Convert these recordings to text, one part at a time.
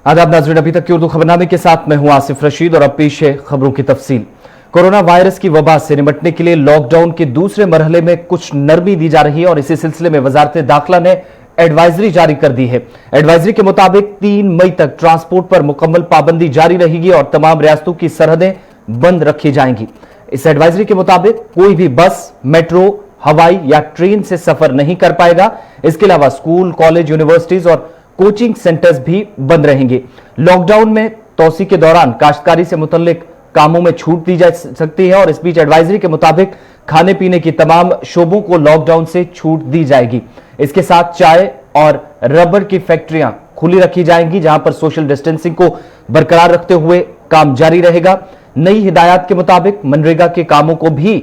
आदाब नाज़रीन, अभी तक की उर्दू खबरनामे के साथ मैं हूं आसिफ रशीद और अब पेश है खबरों की तफसील। कोरोना वायरस की वबा से निपटने के लिए लॉकडाउन के दूसरे मरहले में कुछ नरमी दी जा रही है और इसी सिलसिले में वजारत दाखिला ने एडवाइजरी जारी कर दी है। एडवाइजरी के मुताबिक 3 मई तक ट्रांसपोर्ट पर मुकम्मल पाबंदी जारी रहेगी और तमाम रियासतों की सरहदें बंद रखी जाएंगी। इस एडवाइजरी के मुताबिक कोई भी बस, मेट्रो, हवाई या ट्रेन से सफर नहीं कर पाएगा। इसके अलावा स्कूल, कॉलेज, यूनिवर्सिटीज और कोचिंग सेंटर्स भी बंद रहेंगे। लॉकडाउन में तौसी के दौरान काश्तकारी से मुतल्लिक कामों में छूट दी जा सकती है और इस बीच एडवाइजरी के मुताबिक खाने पीने की तमाम शोबों को लॉकडाउन से छूट दी जाएगी। इसके साथ चाय और रबर की फैक्ट्रियां खुली रखी जाएंगी, जहां पर सोशल डिस्टेंसिंग को बरकरार रखते हुए काम जारी रहेगा। नई हिदायत के मुताबिक मनरेगा के कामों को भी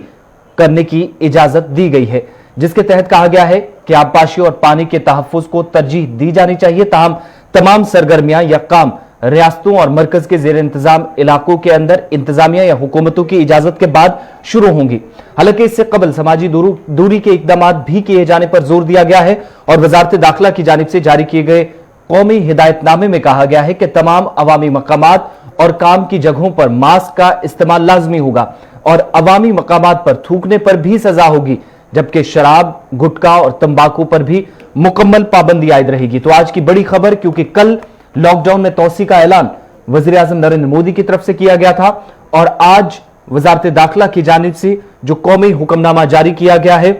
करने की इजाजत दी गई है, जिसके तहत कहा गया है कि आबपाशी और पानी के तहफ्फुज को तरजीह दी जानी चाहिए। ताहम तमाम सरगर्मियां या काम रियासतों और मरकज के जेर इंतजाम इलाकों के अंदर इंतजामिया या हुकूमतों की इजाजत के बाद शुरू होंगी। हालांकि इससे कबल समाजी दूरी के इकदाम भी किए जाने पर जोर दिया गया है और वजारत दाखिला की जानिब से जारी किए गए कौमी हिदायतनामे में कहा गया है कि तमाम अवामी मकामात और काम की जगहों पर मास्क का इस्तेमाल लाजमी होगा और अवामी मकामात पर थूकने पर भी सजा होगी, जबकि शराब, गुटखा और तंबाकू पर भी मुकम्मल पाबंदी आयद रहेगी। तो आज की बड़ी खबर, क्योंकि कल लॉकडाउन में तौसी का ऐलान वजीर आजम नरेंद्र मोदी की तरफ से किया गया था और आज वजारत दाखिला की जानिब से जो कौमी हुक्मनामा जारी किया गया है,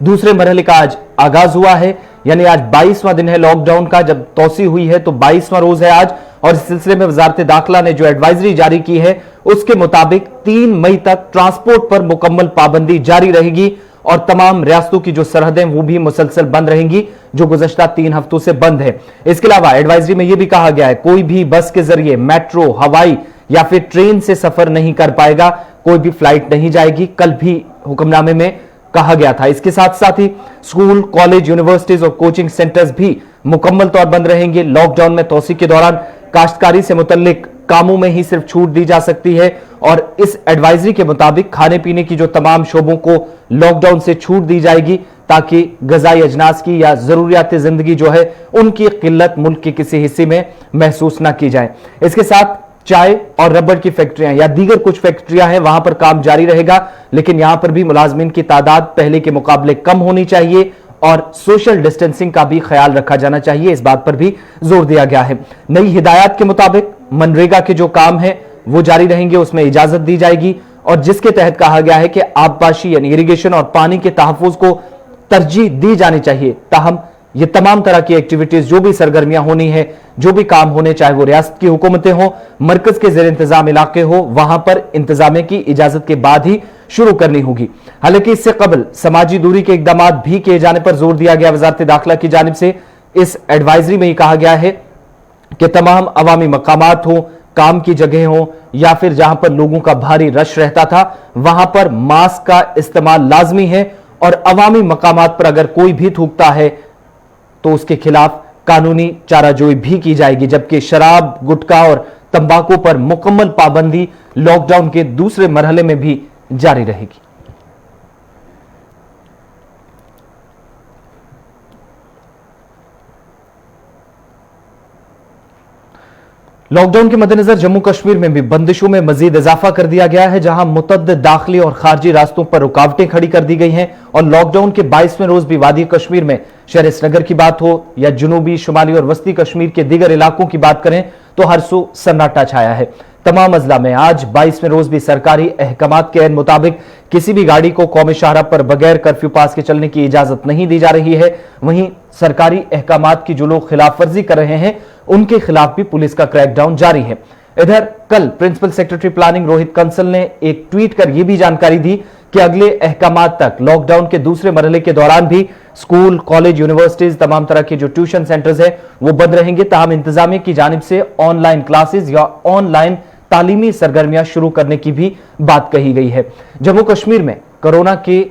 दूसरे मरहले का आज आगाज हुआ है। यानी आज 22वां दिन है लॉकडाउन का, जब तौसी हुई है तो 22वां रोज है आज। और इस सिलसिले में वजारत दाखिला ने जो एडवाइजरी जारी की है उसके मुताबिक 3 मई तक ट्रांसपोर्ट पर मुकम्मल पाबंदी जारी रहेगी और तमाम रियासतों की जो सरहदें वो भी मुसलसल बंद रहेंगी, जो गुज़श्ता 3 हफ्तों से बंद है। इसके अलावा एडवाइजरी में यह भी कहा गया है कोई भी बस के जरिए मेट्रो, हवाई या फिर ट्रेन से सफर नहीं कर पाएगा, कोई भी फ्लाइट नहीं जाएगी, कल भी हुक्मनामे में कहा गया था। इसके साथ साथ ही स्कूल, कॉलेज, यूनिवर्सिटीज और कोचिंग सेंटर्स भी मुकम्मल तौर बंद रहेंगे। लॉकडाउन में तौसी के दौरान काश्तकारी से मुतल्लिक कामों में ही सिर्फ छूट दी जा सकती है और इस एडवाइजरी के मुताबिक खाने पीने की जो तमाम शोबों को लॉकडाउन से छूट दी जाएगी, ताकि गजाई अजनास की या जरूरियात जिंदगी जो है उनकी किल्लत मुल्क के किसी हिस्से में महसूस ना की जाए। इसके साथ चाय और रबर की फैक्ट्रियां या दीगर कुछ फैक्ट्रियां हैं, वहां पर काम जारी रहेगा, लेकिन यहां पर भी मुलाजमीन की तादाद पहले के मुकाबले कम होनी चाहिए और सोशल डिस्टेंसिंग का भी ख्याल रखा जाना चाहिए, इस बात पर भी जोर दिया गया है। नई हिदायत के मुताबिक मनरेगा के जो काम है वो जारी रहेंगे, उसमें इजाजत दी जाएगी और जिसके तहत कहा गया है कि आबपाशी यानी इरिगेशन और पानी के तहफ्फुज को तरजीह दी जानी चाहिए। ताहम ये तमाम तरह की एक्टिविटीज, जो भी सरगर्मियां होनी है, जो भी काम होने, चाहे वो रियासत की हुकूमतें हो, मरकज के जेर इंतजाम इलाके हो, वहां पर इंतजामिया की इजाजत के बाद ही शुरू करनी होगी। हालांकि इससे कबल समाजी दूरी के इकदाम भी किए जाने पर जोर दिया गया वजारत दाखिला की जानिब से। इस एडवाइजरी में ही कहा गया है कि तमाम अवामी मकामात हो, काम की जगह हो या फिर जहां पर लोगों का भारी रश रहता था, वहां पर मास्क का इस्तेमाल लाजमी है और अवामी मकामात पर अगर कोई भी थूकता है तो उसके खिलाफ कानूनी चाराजोई भी की जाएगी। जबकि शराब, गुटखा और तंबाकू पर मुकम्मल पाबंदी लॉकडाउन के दूसरे मरहले में भी जारी रहेगी। लॉकडाउन के मद्देनजर जम्मू कश्मीर में भी बंदिशों में मजीद इजाफा कर दिया गया है, जहां मुतअद्दिद दाखिली और खारजी रास्तों पर रुकावटें खड़ी कर दी गई हैं और लॉकडाउन के 22वें रोज भी वादी कश्मीर में शहर श्रीनगर की बात हो या जनूबी, शुमाली और वस्ती कश्मीर के दीगर इलाकों की बात करें तो हर सू सन्नाटा छाया है। तमाम अजला में आज 22वें रोज भी सरकारी अहकामात के मुताबिक किसी भी गाड़ी को कौमी शाहरा पर बगैर कर्फ्यू पास के चलने की इजाजत नहीं दी जा रही है। वहीं सरकारी अहकामात की जो लोग खिलाफ वर्जी कर रहे हैं उनके खिलाफ भी पुलिस का क्रैकडाउन जारी है। इधर कल principal secretary planning Rohit Kansal ने एक ट्वीट कर यह भी जानकारी दी कि अगले अहकामात तक लॉकडाउन के दूसरे मरहले के दौरान भी स्कूल, कॉलेज, यूनिवर्सिटीज, तमाम तरह के जो ट्यूशन सेंटर्स है वो बंद रहेंगे। ताहम इंतजामिया की जानिब से ऑनलाइन क्लासेस या ऑनलाइन तालीमी सरगर्मियां शुरू करने की भी बात कही गई है। जम्मू कश्मीर में कोरोना के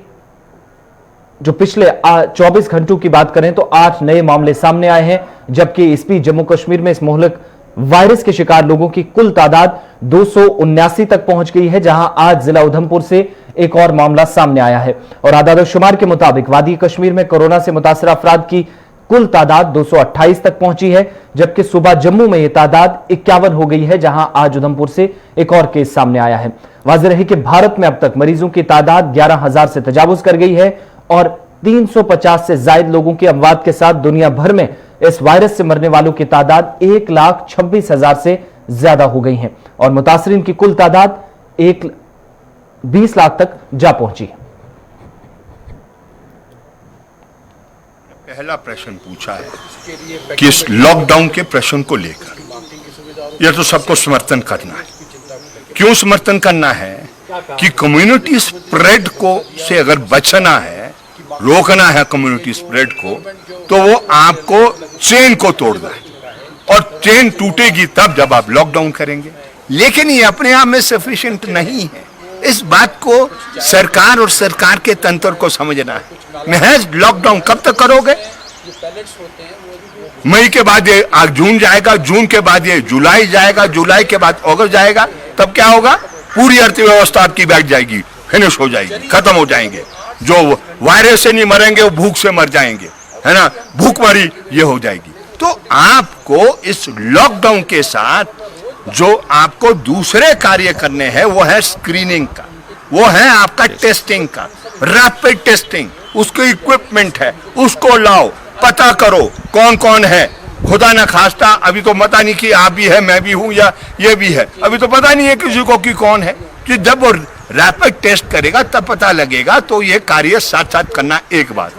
जो पिछले 24 घंटों की बात करें तो 8 नए मामले सामने आए हैं, जबकि इस बीच जम्मू कश्मीर में इस मोहलक वायरस के शिकार लोगों की कुल तादाद 279 तक पहुंच गई है, जहां आज जिला उधमपुर से एक और मामला सामने आया है। और आदाद शुमार के मुताबिक वादी कश्मीर में कोरोना से मुतासर अफराद की कुल तादाद 228 तक पहुंची है, जबकि सुबह जम्मू में यह तादाद 51 हो गई है, जहां आज उधमपुर से एक और केस सामने आया है। वाज़ेह रहे कि भारत में अब तक मरीजों की तादाद 11,000 से तजावुज कर गई है और 350 से ज्यादा लोगों की अमवात के साथ दुनिया भर में इस वायरस से मरने वालों की तादाद 1,26,000 से ज्यादा हो गई है और मुतासरीन की कुल तादाद 20 लाख तक जा पहुंची है। पहला प्रश्न पूछा है कि इस लॉकडाउन के प्रश्न को लेकर यह तो सबको समर्थन करना है। क्यों समर्थन करना है कि कम्युनिटी स्प्रेड को से अगर बचना है, रोकना है कम्युनिटी स्प्रेड को, तो वो आपको चेन को तोड़ना है और चेन टूटेगी तब जब आप लॉकडाउन करेंगे। लेकिन ये अपने आप में सफिशिएंट नहीं है। इस बात को सरकार और सरकार के तंत्र को समझना है। महज लॉकडाउन कब तक करोगे? मई के बाद ये जून जाएगा, जून के बाद ये जुलाई जाएगा, जुलाई के बाद अगस्त जाएगा, तब क्या होगा? पूरी अर्थव्यवस्था आपकी बैठ जाएगी, फिनिश हो जाएगी, खत्म हो जाएंगे। जो वायरस से नहीं मरेंगे वो भूख से मर जाएंगे, है ना, भूखमरी ये हो जाएगी। तो आपको इस लॉकडाउन के साथ जो आपको दूसरे कार्य करने हैं वो है स्क्रीनिंग का, वो है आपका टेस्टिंग का, रैपिड टेस्टिंग, उसको इक्विपमेंट है, उसको लाओ, पता करो कौन कौन है। खुदा न खास्ता अभी तो पता नहीं कि आप भी है, मैं भी हूं या ये भी है, अभी तो पता नहीं है किसी को कि कौन है। कि जब वो रैपिड टेस्ट करेगा तब पता लगेगा। तो ये कार्य साथ साथ करना एक बात।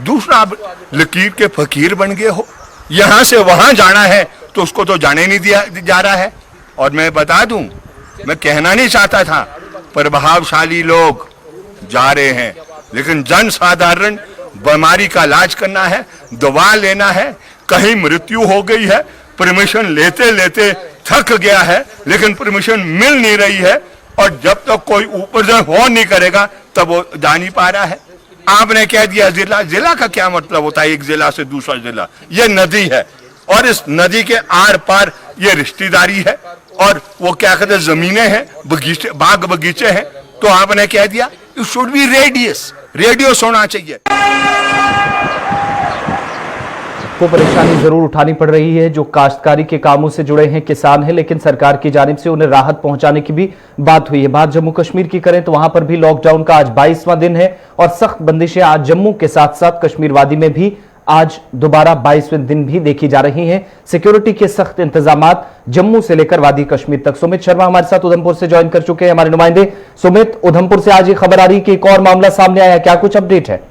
दूसरा, आप लकीर के फकीर बन गए हो, यहां से वहां जाना है तो उसको तो जाने नहीं दिया जा रहा है। और मैं बता दूं, मैं कहना नहीं चाहता था, प्रभावशाली लोग जा रहे हैं, लेकिन जन साधारण बीमारी का इलाज करना है, दवा लेना है, कहीं मृत्यु हो गई है, परमिशन लेते लेते थक गया है, लेकिन परमिशन मिल नहीं रही है, और जब तक कोई ऊपर से फोन नहीं करेगा तब वो जा नहीं पा रहा है। आपने कह दिया जिला, जिला का क्या मतलब होता है? एक जिला से दूसरा जिला, ये नदी है और इस नदी के आर पार ये रिश्तेदारी है और वो क्या कहते हैं, जमीनें हैं, बगीचे, बाग बगीचे हैं। तो आपने कह दिया इट शुड बी रेडियस होना चाहिए। को परेशानी जरूर उठानी पड़ रही है। जो काश्तकारी के कामों से जुड़े हैं, किसान हैं, लेकिन सरकार की जानिब से उन्हें राहत पहुंचाने की भी बात हुई है। बात जम्मू कश्मीर की करें तो वहां पर भी लॉकडाउन का आज 22वां दिन है और सख्त बंदिशें आज जम्मू के साथ साथ कश्मीर वादी में भी आज दोबारा 22वें दिन भी देखी जा रही हैं। सिक्योरिटी के सख्त इंतजामात जम्मू से लेकर वादी कश्मीर तक। सुमित शर्मा हमारे साथ उधमपुर से ज्वाइन कर चुके हैं, हमारे नुमाइंदे। सुमित, उधमपुर से आज ये खबर आ रही है कि एक और मामला सामने आया, क्या कुछ अपडेट है?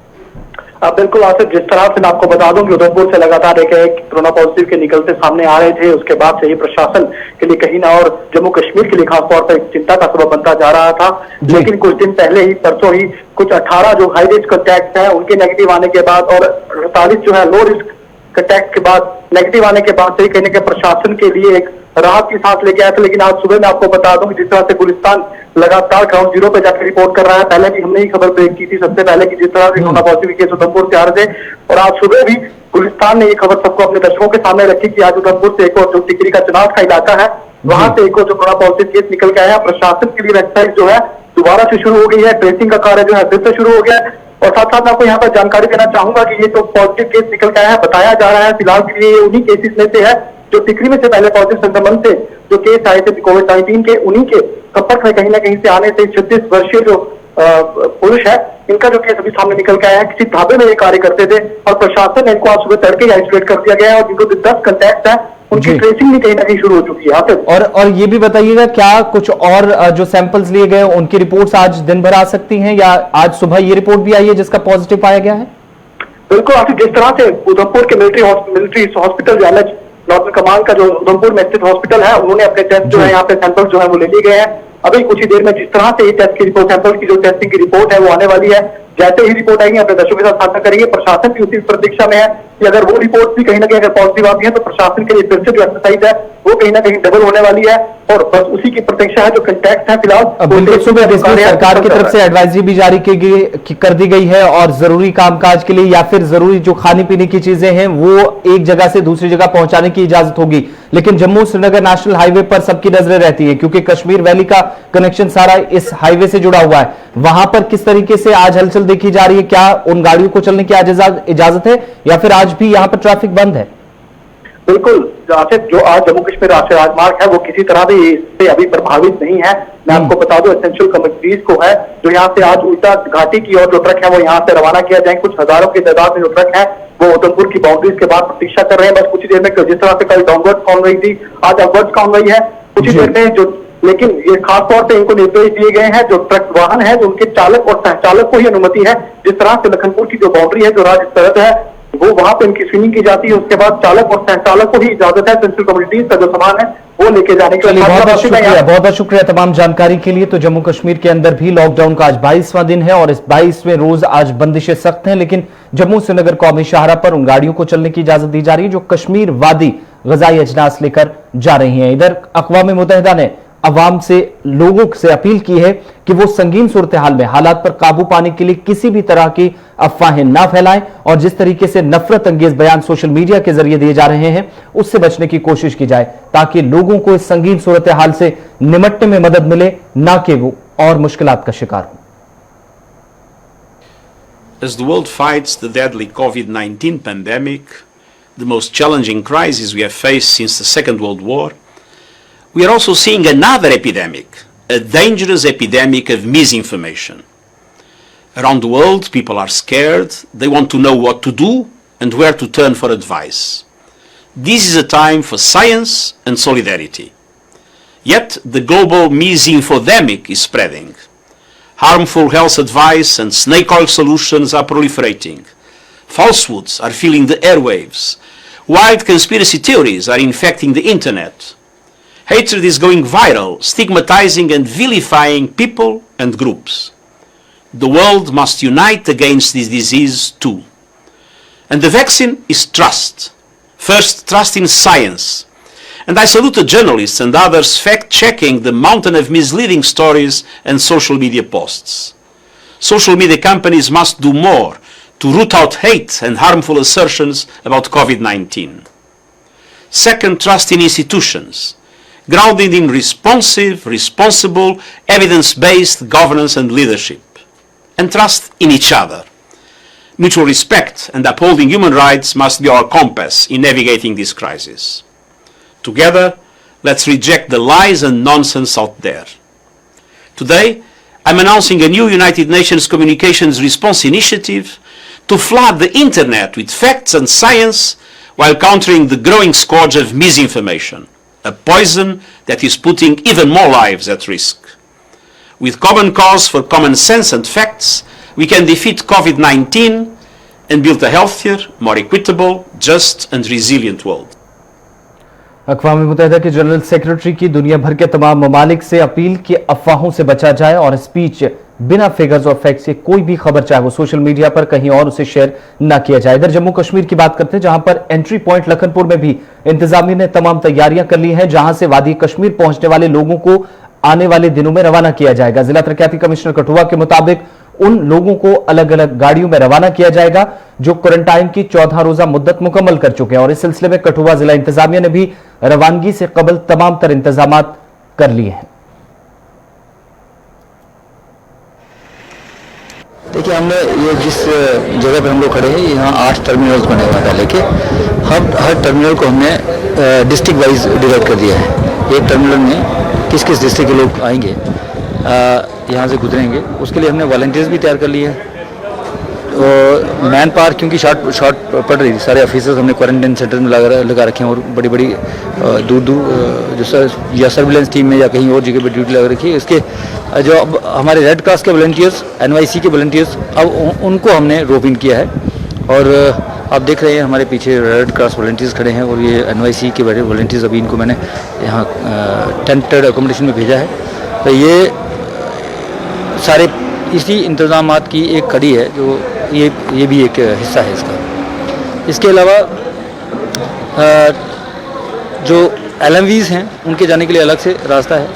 बिल्कुल आसिफ, जिस तरह से मैं आपको बता दूं कि उधमपुर से लगातार एक कोरोना पॉजिटिव के निकलते सामने आ रहे थे, उसके बाद से ही प्रशासन के लिए कहीं ना और जम्मू कश्मीर के लिए खासतौर पर एक चिंता का सबब बनता जा रहा था। लेकिन कुछ दिन पहले ही, परसों ही, कुछ 18 जो हाई रिस्क कॉन्टैक्ट हैं उनके नेगेटिव आने के बाद और 48 जो है लो रिस्क कॉन्टैक्ट के बाद नेगेटिव आने के बाद से ही कहीं ना कहीं प्रशासन के लिए एक राहत की सांस लेके आया था। लेकिन आज सुबह मैं आपको बता दूं कि जिस तरह से गुलिस्तान लगातार ग्राउंड जीरो पे जाकर रिपोर्ट कर रहा है, पहले भी हमने ही खबर ब्रेक की थी सबसे पहले कि जिस तरह से कोरोना पॉजिटिव केस उधमपुर से आ रहे थे, और आज सुबह भी गुलिस्तान ने ये खबर सबको अपने दर्शकों के सामने रखी कि आज उधमपुर से एक और जो टिकरी का चुनाव का इलाका है वहां से एक और जो कोरोना पॉजिटिव केस निकल के आया है। प्रशासन के लिए वेबसाइट जो है दोबारा से शुरू हो गई है, ट्रेसिंग का कार्य जो है फिर से शुरू हो गया है। और साथ साथ मैं आपको यहाँ पर जानकारी देना चाहूंगा कि ये तो पॉजिटिव केस निकल के आया है, बताया जा रहा है फिलहाल के लिए उन्हीं केसेस में से है जो टिकरी में से पहले पॉजिटिव संक्रमण से जो केस आए थे कोविड-19 के, उन्हीं के संपर्क में कहीं ना कहीं से आने से 36 वर्षीय जो पुरुष है, इनका जो केस अभी सामने निकल के आया है। किसी ढाबे में ये कार्य करते थे और प्रशासन ने इनको आज सुबह तड़के आइसोलेट कर दिया गया है और जिनको 10 कॉन्टैक्ट है उनकी ट्रेसिंग भी कहीं ना कहीं शुरू हो चुकी है। और ये भी बताइएगा, क्या कुछ और जो सैंपल्स लिए गए उनकी रिपोर्ट्स आज दिन भर आ सकती हैं या आज सुबह ये रिपोर्ट भी आई है जिसका पॉजिटिव पाया गया है? बिल्कुल आखिर जिस तरह से उधमपुर के मिलिट्री हॉस्पिटल जो नॉर्थ कमान का जो उधमपुर में स्थित हॉस्पिटल है, उन्होंने अपने टेस्ट जो है यहाँ पे सैंपल जो है वो ले लिए गए हैं। अभी कुछ ही देर में जिस तरह से ये टेस्ट की रिपोर्ट, सैंपल की जो टेस्टिंग की रिपोर्ट है वो आने वाली है, जैसे ही रिपोर्ट आएगी अपने दर्शकों के साथ साझा करेंगे। प्रशासन भी उसी प्रतीक्षा में है कि अगर वो रिपोर्ट भी कहीं ना कहीं अगर पॉजिटिव आती है तो प्रशासन के लिए फिर से जो एक्सरसाइज है वो कहीं ना कहीं डबल होने वाली है, और बस उसी की प्रतीक्षा है। जो कंटेक्ट है फिलहाल बिल्कुल सुबह सरकार की तरफ से एडवाइजरी भी जारी कर दी गई है, और जरूरी कामकाज के लिए या फिर जरूरी जो खाने पीने की चीजें हैं वो एक जगह से दूसरी जगह पहुंचाने की इजाजत होगी। लेकिन जम्मू श्रीनगर नेशनल हाईवे पर सबकी नजरें रहती है, क्योंकि कश्मीर वैली का कनेक्शन सारा इस हाईवे से जुड़ा हुआ है। वहां पर किस तरीके से आज हलचल देखी जा रही है? क्या उन गाड़ियों को चलने की आज इजाजत है या फिर आज भी यहां पर ट्रैफिक बंद है? बिल्कुल, जो आज जम्मू कश्मीर राष्ट्रीय राजमार्ग है वो किसी तरह भी इससे अभी प्रभावित नहीं है। मैं आपको बता दूं, एसेंशियल कमोडिटीज को है जो यहाँ से आज उल्टा घाटी की ओर जो ट्रक है वो यहाँ से रवाना किया जाएंगे। कुछ हजारों की तादाद में जो ट्रक है वो उधमपुर की बाउंड्रीज के बाद प्रतीक्षा कर रहे हैं। बस कुछ ही देर में, जिस तरह से कल डाउनवर्ड कॉन्वॉय थी, आज अपवर्ड कॉन्वॉय है। कुछ ही देर में लेकिन ये खास तौर पे इनको निर्देश दिए गए हैं, जो ट्रक वाहन है, जो उनके चालक और सह चालक को ही अनुमति है। जिस तरह से लखनपुर की जो बाउंड्री है, जो राज्य सरहद है, वो वहां पे इनकी स्क्रीनिंग की जाती है। उसके बाद चालक और सह चालक को ही इजाजत है एसेंशियल कम्युनिटीज का जो सामान है वो लेके जाने के लिए। बहुत बहुत शुक्रिया तमाम जानकारी के लिए। तो जम्मू कश्मीर के अंदर भी लॉकडाउन का आज 22वां दिन है, और इस 22वें रोज आज बंदिशें सख्त हैं, लेकिन जम्मू श्रीनगर कौमी शाहरा पर उन गाड़ियों को चलने की इजाजत दी जा रही है जो कश्मीर वादी गजाई अजनास लेकर जा रही हैं। इधर अक़वाम मुत्तहिदा ने अवाम से, लोगों से अपील की है कि वो संगीन सूरत हाल में हालात पर काबू पाने के लिए किसी भी तरह की अफवाहें ना फैलाएं, और जिस तरीके से नफरत अंगेज बयान सोशल मीडिया के जरिए दिए जा रहे हैं उससे बचने की कोशिश की जाए, ताकि लोगों को इस संगीन सूरत हाल से निपटने में मदद मिले, ना कि वो और मुश्किलात का शिकार हो। As the world fights the deadly COVID-19 pandemic, the most challenging crisis we have faced since the Second World War, we are also seeing another epidemic, a dangerous epidemic of misinformation. Around the world, people are scared, they want to know what to do and where to turn for advice. This is a time for science and solidarity. Yet, the global misinfodemic is spreading. Harmful health advice and snake oil solutions are proliferating. Falsehoods are filling the airwaves. Wild conspiracy theories are infecting the internet. Hatred is going viral, stigmatizing and vilifying people and groups. The world must unite against this disease too. And the vaccine is trust. First, trust in science. And I salute the journalists and others fact-checking the mountain of misleading stories and social media posts. Social media companies must do more to root out hate and harmful assertions about COVID-19. Second, trust in institutions, grounded in responsive, responsible, evidence-based governance and leadership. And trust in each other. Mutual respect and upholding human rights must be our compass in navigating this crisis. Together, let's reject the lies and nonsense out there. Today, I'm announcing a new United Nations Communications Response Initiative to flood the internet with facts and science while countering the growing scourge of misinformation, a poison that is putting even more lives at risk. With common cause for common sense and facts, we can defeat COVID-19 and build a healthier, more equitable, just and resilient world. अक़वाम मुत्तहिदा के general secretary की दुनिया भर के तमाम ममालिक से appeal कि अफवाहों से बचा जाए और स्पीच बिना फिगर्स और फैक्ट्स के कोई भी खबर चाहे वो सोशल मीडिया पर कहीं और उसे शेयर न किया जाए। इधर जम्मू कश्मीर की बात करते हैं, जहां पर एंट्री पॉइंट लखनपुर में भी इंतजामिया ने तमाम तैयारियां कर ली हैं, जहां से वादी कश्मीर पहुंचने वाले लोगों को आने वाले दिनों में रवाना किया जाएगा। जिला तरक्याती कमिश्नर कठुआ के मुताबिक उन लोगों को अलग अलग गाड़ियों में रवाना किया जाएगा जो क्वारंटाइन की 14 रोजा मुद्दत मुकम्मल कर चुके हैं, और इस सिलसिले में कठुआ जिला इंतजामिया ने भी रवानगी से कबल तमाम तर इंतजाम कर लिए हैं। देखिए, हमने ये जिस जगह पर हम लोग खड़े हैं, यहाँ 8 टर्मिनल्स बने हुए हैं पहले के। हर टर्मिनल को हमने डिस्ट्रिक्ट वाइज डिवाइड कर दिया है। एक टर्मिनल में किस किस डिस्ट्रिक्ट के लोग आएंगे, यहाँ से गुजरेंगे, उसके लिए हमने वॉलंटियर्स भी तैयार कर लिए हैं। और मैन पावर क्योंकि शॉर्ट पड़ रही थी, सारे ऑफिसर्स हमने क्वारंटाइन सेंटर में लगा रखे हैं, और बड़ी बड़ी दूर जो या सर्विलेंस टीम में या कहीं और जगह पर ड्यूटी लगा रखी है। इसके जो अब हमारे रेड क्रॉस के वॉलंटियर्स, NYC के वॉलंटियर्स, अब उनको हमने रोप इन किया है। और आप देख रहे हैं हमारे पीछे रेड क्रॉस वॉलंटियर्स खड़े हैं, और ये NYC के बड़े वॉलंटियर्स, अभी इनको मैंने यहाँ टेंटेड अकोमोडेशन में भेजा है। तो ये सारे इसी इंतज़ामात की एक कड़ी है, जो ये भी एक हिस्सा है इसका। इसके अलावा जो LMVs हैं उनके जाने के लिए अलग से रास्ता है,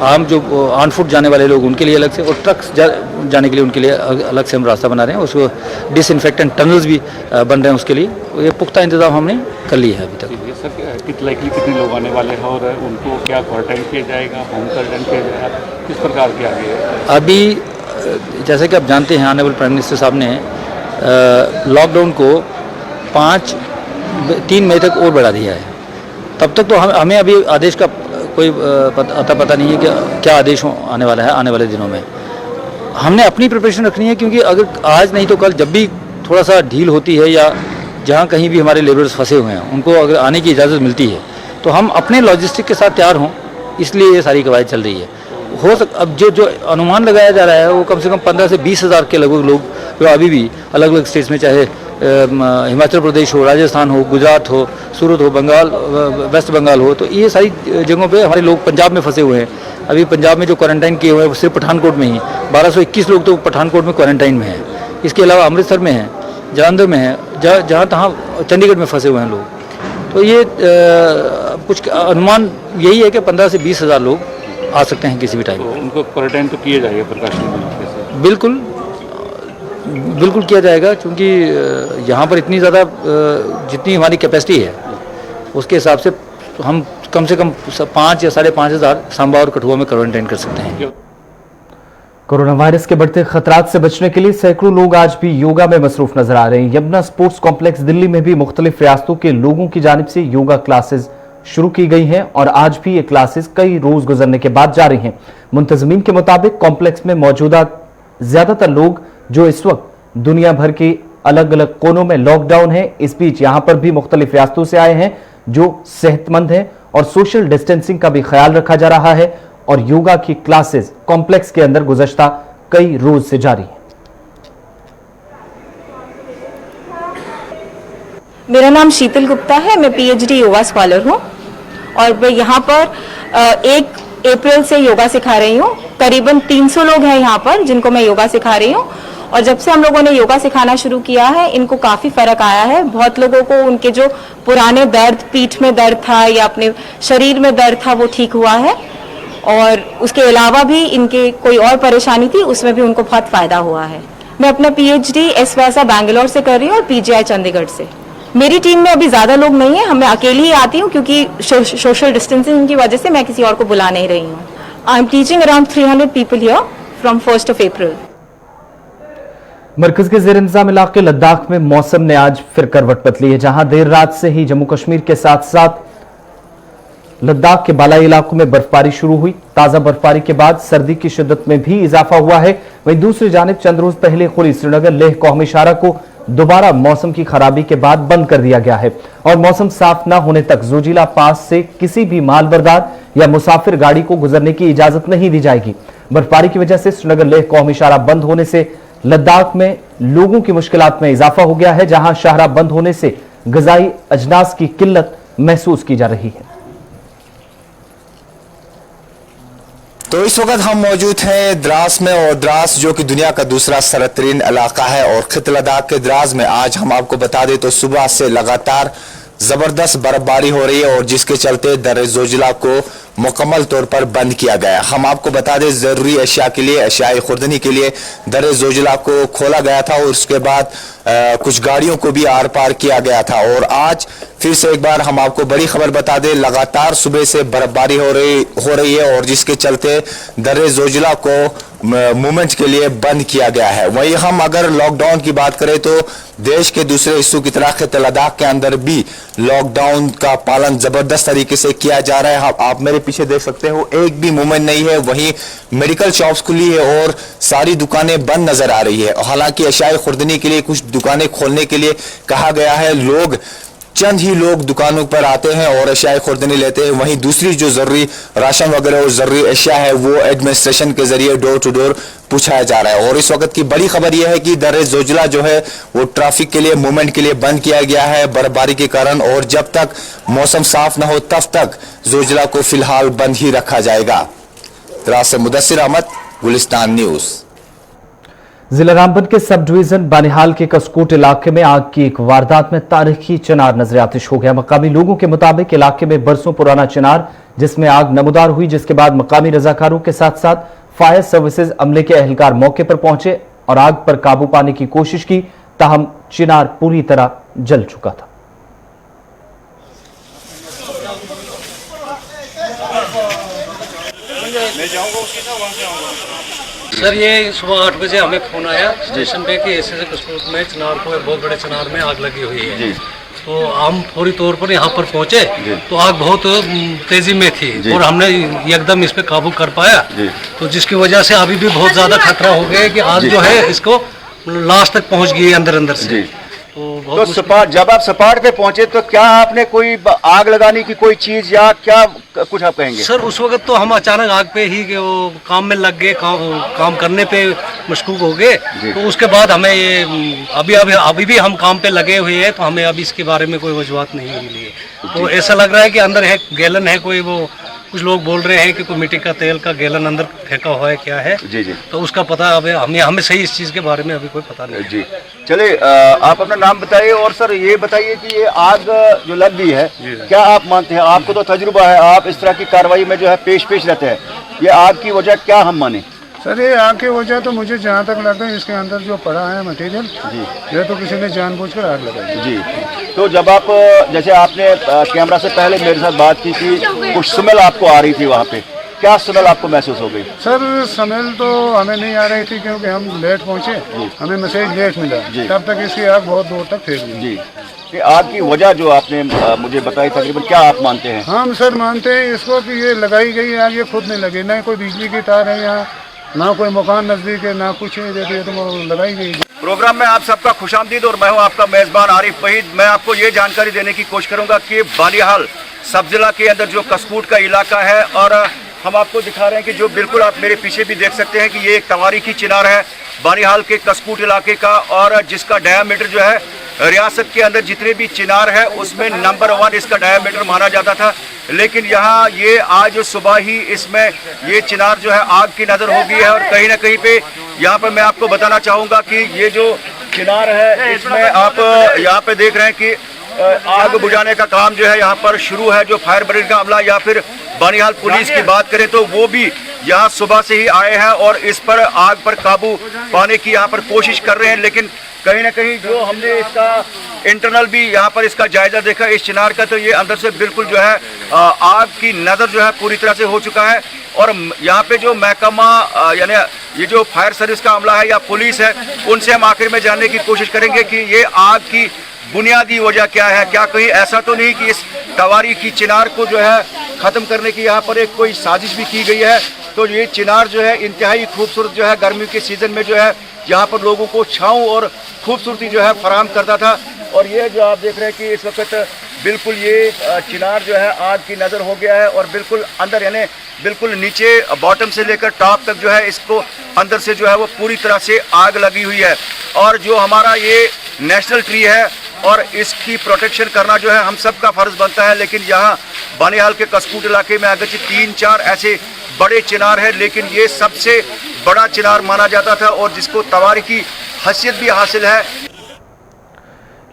आम जो ऑन फुट जाने वाले लोग उनके लिए अलग से, और ट्रक्स जाने के लिए उनके लिए अलग से हम रास्ता बना रहे हैं। उसको डिसइंफेक्टेंट टनल्स भी बन रहे हैं उसके लिए, ये पुख्ता इंतजाम हमने कर लिया है अभी तक। सर कितने लोग आने वाले हैं और उनको क्या क्वारंटाइन किया जाएगा, होम क्वारंटाइन किया जाएगा, किस प्रकार के आगे है? अभी जैसे कि आप जानते हैं ऑनरेबल प्राइम मिनिस्टर साहब ने लॉकडाउन को 3 मई तक और बढ़ा दिया है। तब तक तो हमें अभी आदेश का कोई पता नहीं है कि क्या आदेश आने वाला है आने वाले दिनों में। हमने अपनी प्रिपरेशन रखनी है, क्योंकि अगर आज नहीं तो कल जब भी थोड़ा सा ढील होती है या जहाँ कहीं भी हमारे लेबर्स फंसे हुए हैं उनको अगर आने की इजाज़त मिलती है तो हम अपने लॉजिस्टिक के साथ तैयार हों, इसलिए ये सारी कवायद चल रही है। अब जो अनुमान लगाया जा रहा है वो कम से कम 15 से 20 हज़ार के लगभग लोग जो अभी भी अलग अलग स्टेट्स में, चाहे हिमाचल प्रदेश हो, राजस्थान हो, गुजरात हो, सूरत हो, बंगाल, वेस्ट बंगाल हो, तो ये सारी जगहों पे हमारे लोग पंजाब में फंसे हुए हैं। अभी पंजाब में जो क्वारंटाइन किए हुए हैं वो सिर्फ पठानकोट में ही 1221 लोग तो पठानकोट में क्वारंटाइन में हैं। इसके अलावा अमृतसर में है, जालंधर में है, जहाँ तहाँ चंडीगढ़ में फंसे हुए हैं लोग। तो ये कुछ अनुमान यही है कि 15 से 20 हज़ार लोग आ सकते हैं किसी भी टाइम। तो उनको क्वारंटाइन तो किया जाएगा प्रिकॉशनरी तरीके से? बिल्कुल किया जाएगा, क्योंकि यहाँ पर इतनी ज़्यादा जितनी हमारी कैपेसिटी है उसके हिसाब से हम कम से कम 5 या 5.5 हज़ार सांबा और कठुआ में क्वारंटाइन कर सकते हैं। कोरोना वायरस के बढ़ते खतरात से बचने के लिए सैकड़ों लोग आज भी योगा में मसरूफ नजर आ रहे हैं। यमुना स्पोर्ट्स कॉम्प्लेक्स दिल्ली में भी मुख्तलिफ रियासतों के लोगों की जानिब से योगा क्लासेस शुरू की गई हैं और आज भी ये क्लासेस कई रोज गुजरने के बाद जारी हैं। मुंतजमीन के मुताबिक कॉम्प्लेक्स में मौजूदा ज्यादातर लोग जो इस वक्त दुनिया भर के अलग अलग कोनों में लॉकडाउन है, इस बीच यहां पर भी मुख्तलिफ रियासतों से आए हैं जो सेहतमंद हैं और सोशल डिस्टेंसिंग का भी ख्याल रखा जा रहा है और योगा की क्लासेस कॉम्प्लेक्स के अंदर गुज़श्ता कई रोज से जारी है। मेरा नाम शीतल गुप्ता है, मैं PhD योगा स्कॉलर हूँ और मैं यहाँ पर 1 अप्रैल से योगा सिखा रही हूँ। करीबन 300 लोग हैं यहाँ पर जिनको मैं योगा सिखा रही हूँ और जब से हम लोगों ने योगा सिखाना शुरू किया है इनको काफ़ी फ़र्क आया है। बहुत लोगों को उनके जो पुराने दर्द, पीठ में दर्द था या अपने शरीर में दर्द था, वो ठीक हुआ है और उसके अलावा भी इनके कोई और परेशानी थी उसमें भी उनको बहुत फ़ायदा हुआ है। मैं अपना PhD एस व्यासा बैंगलोर से कर रही हूँ और PGI चंडीगढ़ से। मेरी टीम में अभी ज़्यादा लोग नहीं है, मैं अकेली ही आती हूँ क्योंकि सोशल डिस्टेंसिंग की वजह से मैं किसी और को बुला नहीं रही हूँ। I am teaching around 300 people here from 1 अप्रैल। मरकज के जेर इंतजाम इलाके लद्दाख में मौसम ने आज फिर करवट बदली है, जहां देर रात से ही जम्मू कश्मीर के साथ साथ लद्दाख के बालाई इलाकों में बर्फबारी शुरू हुई। ताजा बर्फबारी के बाद सर्दी की शिद्दत में भी इजाफा हुआ है। वहीं दूसरी जानिब चंद रोज पहले खुली श्रीनगर लेह कौमी इशारा को दोबारा मौसम की खराबी के बाद बंद कर दिया गया है और मौसम साफ न होने तक जोजिला पास से किसी भी मालबरदार या मुसाफिर गाड़ी को गुजरने की इजाजत नहीं दी जाएगी। बर्फबारी की वजह से श्रीनगर लेह कौमी इशारा बंद होने से लद्दाख में लोगों की मुश्किलात में इजाफा हो गया है, जहां शाहराह बंद होने से ग़िज़ाई अजनास की किल्लत महसूस की जा रही है। तो इस वक्त हम मौजूद हैं द्रास में और द्रास जो कि दुनिया का दूसरा सरतरीन इलाका है और खित लद्दाख के द्रास में आज हम आपको बता दें तो सुबह से लगातार जबरदस्त बर्फबारी हो रही है और जिसके चलते दर्रे जोजिला को मुकम्मल तौर पर बंद किया गया। हम आपको बता दें जरूरी अशिया के लिए, अशियाई खुर्दनी के लिए दर्रे जोजिला को खोला गया था और उसके बाद कुछ गाड़ियों को भी आर पार किया गया था। और आज फिर से एक बार हम आपको बड़ी खबर बता दें, लगातार सुबह से बर्फबारी हो रही है और जिसके चलते दर्रे जोजिला को मूवमेंट के लिए बंद किया गया है। वहीं हम अगर लॉकडाउन की बात करें तो देश के दूसरे हिस्सों की तरह खित लद्दाख के अंदर भी लॉकडाउन का पालन जबरदस्त तरीके से किया जा रहा है। आप मेरे पीछे देख सकते हो, एक भी मूवमेंट नहीं है। वहीं मेडिकल शॉप्स खुली है और सारी दुकानें बंद नजर आ रही है। हालांकि अशियाई खुर्दनी के लिए कुछ दुकानें खोलने के लिए कहा गया है। चंद ही लोग दुकानों पर आते हैं और अशियाई खुर्दनी लेते हैं। वहीं दूसरी जो जरूरी राशन वगैरह और जरूरी अशिया है वो एडमिनिस्ट्रेशन के जरिए डोर टू डोर पूछाया जा रहा है। और इस वक्त की बड़ी खबर यह है कि दर्रे जोजिला जो है वो ट्रैफिक के लिए, मूवमेंट के लिए बंद किया गया है बर्फबारी के कारण और जब तक मौसम साफ न हो तब तक जोजिला को फिलहाल बंद ही रखा जाएगा। द्रास से मुदस्सिर अहमद, गुलिस्तान न्यूज। जिला रामबन के सब डिवीजन बानिहाल के कसकोट इलाके में आग की एक वारदात में तारीखी चिनार नजर आतिश हो गया। मकामी लोगों के मुताबिक इलाके में बरसों पुराना चिनार जिसमें आग नमूदार हुई, जिसके बाद मकामी रजाकारों के साथ साथ फायर सर्विसेज अमले के एहलकार मौके पर पहुंचे और आग पर काबू पाने की कोशिश की, ताहम चिनार पूरी तरह जल चुका था। सर, ये सुबह 8 बजे हमें फोन आया स्टेशन पे कि ऐसे कसकोट में चिनार को एक बहुत बड़े चिनार में आग लगी हुई है। तो हम फौरी तौर पर यहाँ पर पहुँचे तो आग बहुत तेजी में थी और हमने एकदम इस पे काबू कर पाया, तो जिसकी वजह से अभी भी बहुत ज्यादा खतरा हो गया कि आग जो है इसको लास्ट तक पहुँच गई अंदर से। तो सपाट, जब आप सपाट पे पहुंचे तो क्या आपने कोई आग लगाने की कोई चीज या क्या कुछ आप कहेंगे? सर, उस वक्त तो हम अचानक आग पे ही वो काम में लग गए, काम करने पे मशगूल हो गए। तो उसके बाद हमें ये अभी भी हम काम पे लगे हुए हैं, तो हमें अभी इसके बारे में कोई वजूहत नहीं मिली है। तो ऐसा लग रहा है कि अंदर है गैलन है कोई, वो कुछ लोग बोल रहे हैं कि कोई मिट्टी का तेल का गैलन अंदर फेंका हुआ है, क्या है तो उसका पता अब हमें सही इस चीज़ के बारे में अभी कोई पता नहीं जी। चलिए, आप अपना नाम बताइए और सर ये बताइए कि ये आग जो लग गई है क्या आप मानते हैं, आपको तो तजुर्बा है, आप इस तरह की कार्रवाई में जो है पेश रहते हैं, ये आग की वजह क्या हम माने? सर, ये आग की वजह तो मुझे जहाँ तक लगता है इसके अंदर जो पड़ा है मटेरियल ये तो किसी ने जानबूझकर आग लगाई जी। तो जब आप जैसे आपने कैमरा से पहले मेरे साथ बात की कि कुछ स्मेल आपको आ रही थी, वहाँ पे क्या स्मेल आपको महसूस हो गई? सर, स्मेल तो हमें नहीं आ रही थी क्योंकि हम लेट पहुँचे, हमें मैसेज लेट मिला, तब तक इसकी आग बहुत दूर तक फैल गई जी। कि आग की वजह जो आपने मुझे बताई तकरीबन क्या आप मानते हैं? हम सर मानते हैं इसको कि ये लगाई गई आग ये खुद नहीं लगी, न कोई बिजली की तार है यहाँ, ना कोई मकान नजदीक है, ना कुछ है, जैसे तो लगाई गई। प्रोग्राम में आप सबका खुशामदीद और मैं हूं आपका मेजबान आरिफ वहीद। मैं आपको ये जानकारी देने की कोशिश करूंगा कि बानिहाल सब जिला के अंदर जो कसकोट का इलाका है, और हम आपको दिखा रहे हैं कि जो बिल्कुल आप मेरे पीछे भी देख सकते हैं कि ये एक तवारीखी चिनार है बानिहाल के कसकोट इलाके का, और जिसका डायामीटर जो है रियासत के अंदर जितने भी चिनार है उसमें नंबर 1 इसका डायामीटर माना जाता था। लेकिन यहाँ ये आज सुबह ही इसमें ये चिनार जो है आग की नज़र हो गई है, और कहीं ना कहीं पे यहाँ पर मैं आपको बताना चाहूँगा कि ये जो चिनार है इसमें आप यहाँ पे देख रहे हैं कि आग बुझाने का काम जो है यहाँ पर शुरू है। जो फायर ब्रिगेड का अमला या फिर बानिहाल पुलिस की बात करें तो वो भी यहाँ सुबह से ही आए हैं और इस पर आग पर काबू पाने की यहाँ पर कोशिश कर रहे हैं। लेकिन कहीं ना कहीं जो हमने इसका इंटरनल भी यहाँ पर इसका जायजा देखा इस चिनार का, तो ये अंदर से बिल्कुल जो है आग की नज़र जो है पूरी तरह से हो चुका है। और यहाँ पे जो महकमा यानी ये जो फायर सर्विस का अमला है या पुलिस है, उनसे हम आखिर में जानने की कोशिश करेंगे कि ये आग की बुनियादी वजह क्या है। क्या कहीं ऐसा तो नहीं कि इस तवारीखी चिनार को जो है ख़त्म करने की यहाँ पर एक कोई साजिश भी की गई है? तो ये चिनार जो है इंतहाई खूबसूरत जो है गर्मी के सीज़न में जो है यहाँ पर लोगों को छाँव और खूबसूरती जो है फराहम करता था। और ये जो आप देख रहे हैं कि इस वक्त बिल्कुल ये चिनार जो है आग की नज़र हो गया है, और बिल्कुल अंदर यानी बिल्कुल नीचे बॉटम से लेकर टॉप तक जो है इसको अंदर से जो है वो पूरी तरह से आग लगी हुई है। और जो हमारा ये नेशनल ट्री है और इसकी प्रोटेक्शन करना जो है हम सब का फ़र्ज़ बनता है। लेकिन यहाँ बानिहाल के कसकोट इलाके में अगरचे 3-4 ऐसे बड़े चिनार है, लेकिन ये सबसे बड़ा चिनार माना जाता था और जिसको तवारीखी हैसियत भी हासिल है।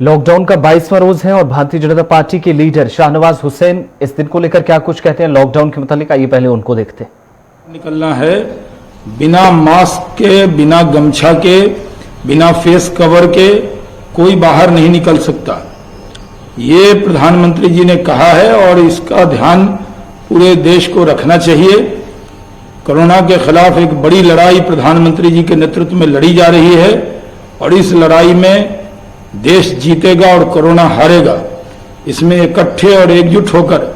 लॉकडाउन का 22वां रोज है और भारतीय जनता पार्टी के लीडर शाहनवाज हुसैन इस दिन को लेकर क्या कुछ कहते हैं लॉकडाउन के मुतालिक, आइए पहले उनको देखते हैं। निकलना है बिना मास्क के, बिना गमछा के, बिना फेस कवर के कोई बाहर नहीं निकल सकता। ये प्रधानमंत्री जी ने कहा है और इसका ध्यान पूरे देश को रखना चाहिए। कोरोना के खिलाफ एक बड़ी लड़ाई प्रधानमंत्री जी के नेतृत्व में लड़ी जा रही है और इस लड़ाई में देश जीतेगा और कोरोना हारेगा। इसमें इकट्ठे और एकजुट होकर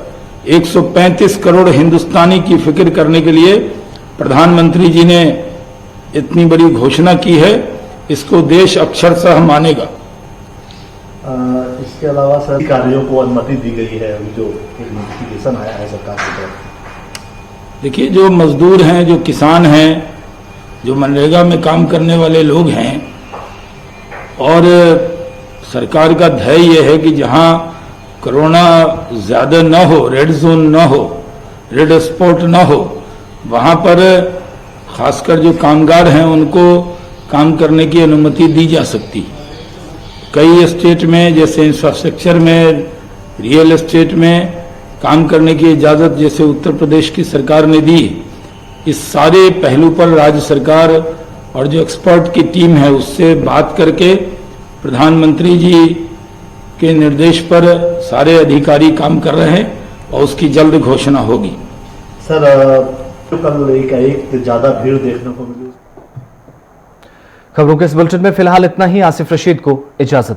135 करोड़ हिंदुस्तानी की फिक्र करने के लिए प्रधानमंत्री जी ने इतनी बड़ी घोषणा की है, इसको देश अक्षरशः मानेगा। इसके अलावा सर कार्यों को अनुमति दी गई है, अभी जो नोटिफिकेशन आया है सरकार की तरफ। देखिए, जो मजदूर हैं, जो किसान हैं, जो मनरेगा में काम करने वाले लोग हैं, और सरकार का ध्येय यह है कि जहां कोरोना ज़्यादा न हो, रेड जोन न हो, रेड स्पॉट न हो, वहां पर खासकर जो कामगार हैं उनको काम करने की अनुमति दी जा सकती है। कई स्टेट में जैसे इंफ्रास्ट्रक्चर में, रियल एस्टेट में काम करने की इजाज़त जैसे उत्तर प्रदेश की सरकार ने दी। इस सारे पहलू पर राज्य सरकार और जो एक्सपर्ट की टीम है उससे बात करके प्रधानमंत्री जी के निर्देश पर सारे अधिकारी काम कर रहे हैं और उसकी जल्द घोषणा होगी। सर कल एक ज्यादा भीड़ देखने को मिली। खबरों के इस बुलेटिन में फिलहाल इतना ही। आसिफ रशीद को इजाजत।